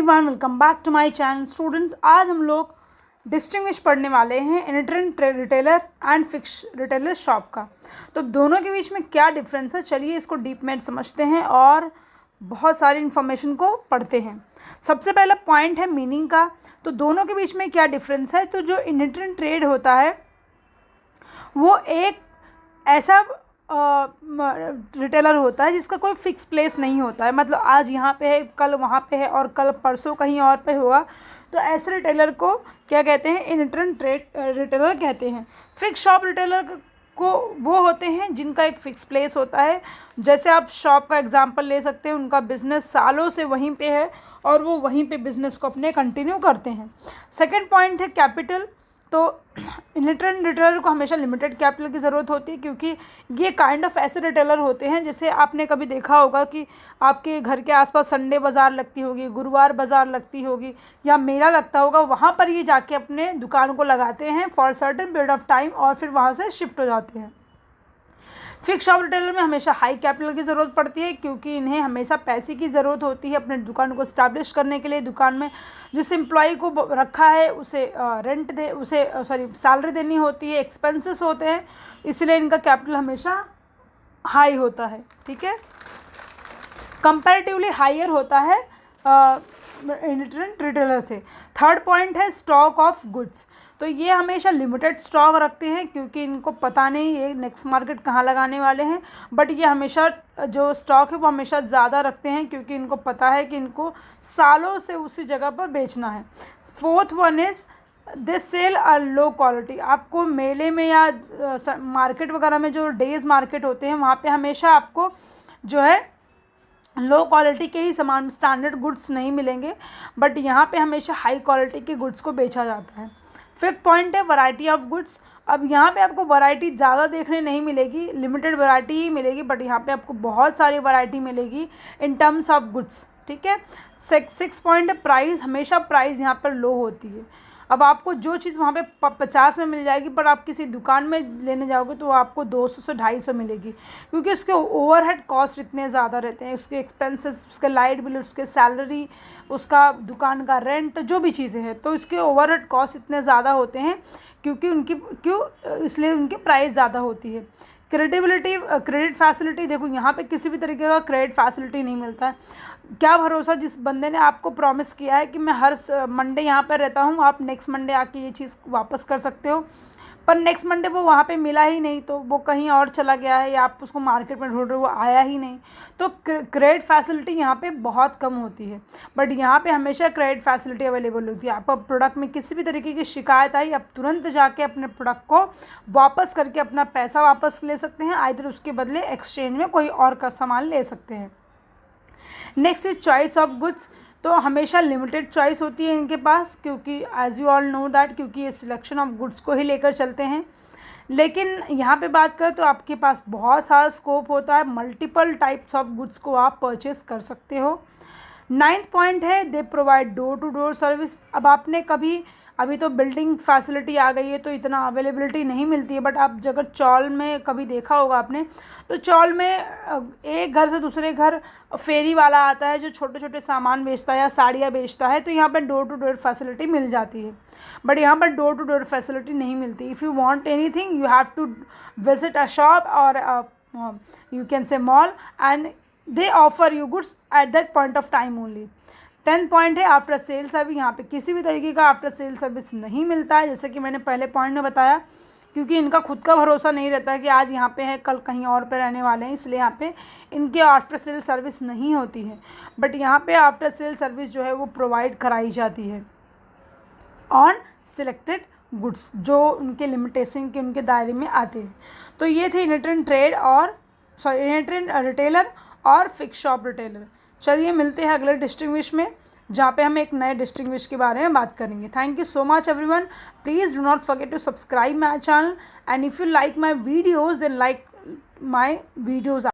Everyone, welcome back to my channel. Students, आज हम लोग डिस्टिंग्विश पढ़ने वाले हैं itinerant retailer and fixed retailer shop का। तो दोनों के बीच में क्या डिफरेंस है, चलिए इसको डीप में समझते हैं और बहुत सारी इन्फॉर्मेशन को पढ़ते हैं। सबसे पहला पॉइंट है मीनिंग का। तो दोनों के बीच में क्या डिफरेंस है, तो जो इनटरेंट ट्रेड होता है वो एक ऐसा रिटेलर होता है जिसका कोई फिक्स प्लेस नहीं होता है। मतलब आज यहाँ पे है, कल वहाँ पे है और कल परसों कहीं और पे होगा। तो ऐसे रिटेलर को क्या कहते हैं, इनटरेंट ट्रेड रिटेलर कहते हैं। फिक्स शॉप रिटेलर को वो होते हैं जिनका एक फ़िक्स प्लेस होता है। जैसे आप शॉप का एग्जांपल ले सकते हैं, उनका बिज़नेस सालों से वहीं पे है और वो वहीं पे बिज़नेस को अपने कंटिन्यू करते हैं। सेकंड पॉइंट है कैपिटल। तो इनटरेंट रिटेलर को हमेशा लिमिटेड कैपिटल की ज़रूरत होती है, क्योंकि ये काइंड ऑफ ऐसे रिटेलर होते हैं, जैसे आपने कभी देखा होगा कि आपके घर के आसपास संडे बाज़ार लगती होगी, गुरुवार बाज़ार लगती होगी या मेला लगता होगा, वहाँ पर ये जाके अपने दुकान को लगाते हैं for certain period of time और फिर वहाँ से शिफ्ट हो जाते हैं। फिक्स शॉप रिटेलर में हमेशा हाई कैपिटल की ज़रूरत पड़ती है, क्योंकि इन्हें हमेशा पैसे की ज़रूरत होती है अपने दुकान को इस्टेब्लिश करने के लिए। दुकान में जिस एम्प्लॉय को रखा है उसे सैलरी देनी होती है, एक्सपेंसेस होते हैं, इसलिए इनका कैपिटल हमेशा हाई होता है। ठीक है, कंपैरेटिवली हायर होता है इनटरेंट रिटेलर से। थर्ड पॉइंट है स्टॉक ऑफ गुड्स। तो ये हमेशा लिमिटेड स्टॉक रखते हैं, क्योंकि इनको पता नहीं ये नेक्स्ट मार्केट कहाँ लगाने वाले हैं, बट ये हमेशा जो स्टॉक है वो हमेशा ज़्यादा रखते हैं, क्योंकि इनको पता है कि इनको सालों से उसी जगह पर बेचना है। Fourth one is they sell a low quality. आपको मेले में या मार्केट वगैरह में जो डेज मार्केट होते हैं वहाँ पे हमेशा आपको जो है लो क्वालिटी के ही सामान, स्टैंडर्ड गुड्स नहीं मिलेंगे, बट यहाँ पे हमेशा हाई क्वालिटी के गुड्स को बेचा जाता है। फिफ्थ पॉइंट है वैरायटी ऑफ गुड्स। अब यहाँ पे आपको वैरायटी ज़्यादा देखने नहीं मिलेगी, लिमिटेड वैरायटी ही मिलेगी, बट यहाँ पे आपको बहुत सारी वैरायटी मिलेगी इन टर्म्स ऑफ गुड्स। ठीक है। सिक्स पॉइंट है प्राइस। हमेशा प्राइस यहाँ पर लो होती है। अब आपको जो चीज़ वहाँ पे 50 में मिल जाएगी, पर आप किसी दुकान में लेने जाओगे तो आपको 200 से 250 मिलेगी, क्योंकि उसके ओवरहेड कॉस्ट इतने ज़्यादा रहते हैं, उसके एक्सपेंसेस, उसके लाइट बिल, उसके सैलरी, उसका दुकान का रेंट, जो भी चीज़ें हैं, तो इसके ओवरहेड कॉस्ट इतने ज़्यादा होते हैं, इसलिए उनकी प्राइस ज़्यादा होती है। Credibility, credit facility. देखो यहाँ पे किसी भी तरीके का क्रेडिट फैसिलिटी नहीं मिलता है। क्या भरोसा, जिस बंदे ने आपको प्रॉमिस किया है कि मैं हर मंडे यहाँ पर रहता हूँ, आप नेक्स्ट मंडे आके ये चीज़ वापस कर सकते हो, पर नेक्स्ट मंडे वो वहाँ पे मिला ही नहीं, तो वो कहीं और चला गया है या आप उसको मार्केट में ढूंढ रहे हो, वो आया ही नहीं, तो क्रेडिट फैसिलिटी यहाँ पे बहुत कम होती है। बट यहाँ पे हमेशा क्रेडिट फैसिलिटी अवेलेबल होती है। आपका प्रोडक्ट में किसी भी तरीके की शिकायत आई, आप तुरंत जाके अपने प्रोडक्ट को वापस करके अपना पैसा वापस ले सकते हैं, आइदर उसके बदले एक्सचेंज में कोई और का सामान ले सकते हैं। Next is choice of goods. तो हमेशा लिमिटेड चॉइस होती है इनके पास, क्योंकि as you all know that, क्योंकि ये सिलेक्शन ऑफ गुड्स को ही लेकर चलते हैं। लेकिन यहाँ पे बात करें तो आपके पास बहुत सारा स्कोप होता है, मल्टीपल टाइप्स ऑफ गुड्स को आप परचेस कर सकते हो। नाइन्थ पॉइंट है they provide door to door service. अब आपने कभी, अभी तो बिल्डिंग फैसिलिटी आ गई है तो इतना अवेलेबिलिटी नहीं मिलती है, बट आप अगर चौल में कभी देखा होगा आपने, तो चौल में एक घर से दूसरे घर फेरी वाला आता है जो छोटे छोटे सामान बेचता है या साड़ियाँ बेचता है, तो यहाँ पर डोर टू डोर फैसिलिटी मिल जाती है, बट यहाँ पर डोर टू डोर फैसिलिटी नहीं मिलती। If you want anything you have to visit a shop or you can say mall and they offer you goods at that point of time only. 10th point है after sale service. यहाँ पे किसी भी तरीके का after sale service नहीं मिलता है, जैसे कि मैंने पहले पॉइंट में बताया, क्योंकि इनका खुद का भरोसा नहीं रहता है कि आज यहाँ पे है कल कहीं और पे रहने वाले हैं, इसलिए यहाँ पे इनके आफ्टर सेल सर्विस नहीं होती है। बट यहाँ पे आफ्टर सेल सर्विस जो है वो प्रोवाइड कराई जाती है ऑन सिलेक्टेड गुड्स, जो उनके लिमिटेशन के उनके दायरे में आते हैं। तो ये थे इनटरेंट ट्रेड और इनटरेंट रिटेलर और फिक्स शॉप रिटेलर। चलिए मिलते हैं अगले डिस्टिंग्विश में, जहाँ पे हम एक नए डिस्टिंग्विश के बारे में बात करेंगे। Thank you so much everyone. Please do not forget to subscribe my channel, and if you like my videos then like my videos